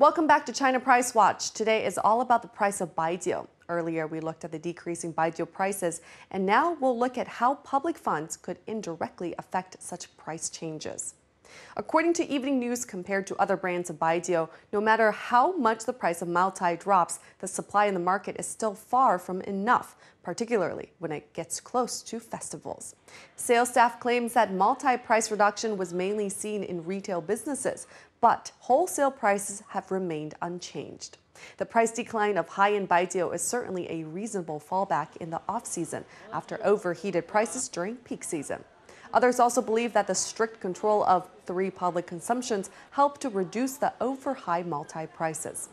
Welcome back to China Price Watch. Today is all about the price of Baijiu. Earlier, we looked at the decreasing Baijiu prices, and now we'll look at how public funds could indirectly affect such price changes. According to Evening News, compared to other brands of Baijiu, no matter how much the price of Maltai drops, the supply in the market is still far from enough, particularly when it gets close to festivals. Sales staff claims that Maltai price reduction was mainly seen in retail businesses, but wholesale prices have remained unchanged. The price decline of high-end Baijiu is certainly a reasonable fallback in the off-season after overheated prices during peak season. Others also believe that the strict control of three public consumptions helped to reduce the over-high Maltai prices.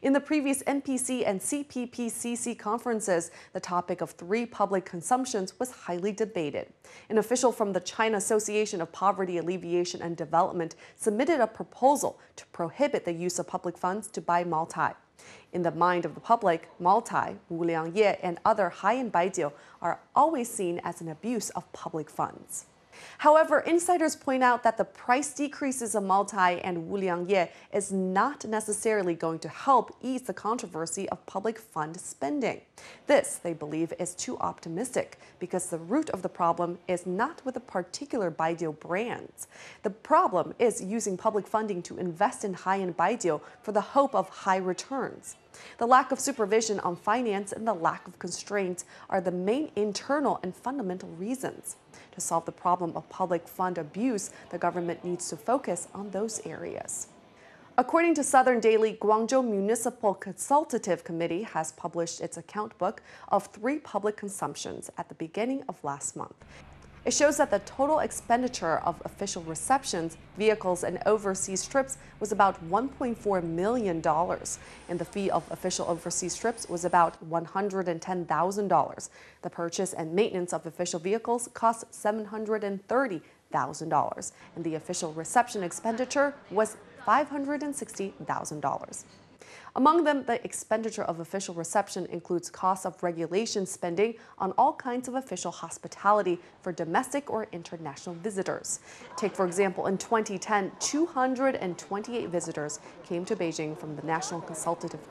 In the previous NPC and CPPCC conferences, the topic of three public consumptions was highly debated. An official from the China Association of Poverty Alleviation and Development submitted a proposal to prohibit the use of public funds to buy Maltai. In the mind of the public, Maltai, Wuliangye, and other high-end Baijiu are always seen as an abuse of public funds. However, insiders point out that the price decreases of Maltai and Wuliangye is not necessarily going to help ease the controversy of public fund spending. This, they believe, is too optimistic because the root of the problem is not with the particular Baijiu brands. The problem is using public funding to invest in high-end Baijiu for the hope of high returns. The lack of supervision on finance and the lack of constraints are the main internal and fundamental reasons. To solve the problem of public fund abuse, the government needs to focus on those areas. According to Southern Daily, Guangzhou Municipal Consultative Committee has published its account book of three public consumptions at the beginning of last month. It shows that the total expenditure of official receptions, vehicles, and overseas trips was about $1.4 million, and the fee of official overseas trips was about $110,000. The purchase and maintenance of official vehicles cost $730,000, and the official reception expenditure was $560,000. Among them, the expenditure of official reception includes costs of regulation spending on all kinds of official hospitality for domestic or international visitors. Take, for example, in 2010, 228 visitors came to Beijing from the National Consultative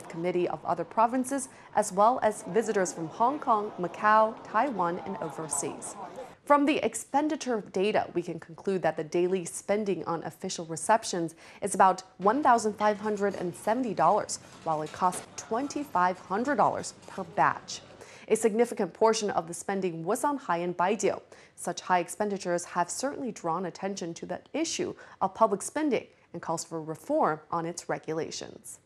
Committee of other provinces, as well as visitors from Hong Kong, Macau, Taiwan, and overseas. From the expenditure data, we can conclude that the daily spending on official receptions is about $1,570, while it costs $2,500 per batch. A significant portion of the spending was on high-end Baijiu. Such high expenditures have certainly drawn attention to the issue of public spending and calls for reform on its regulations.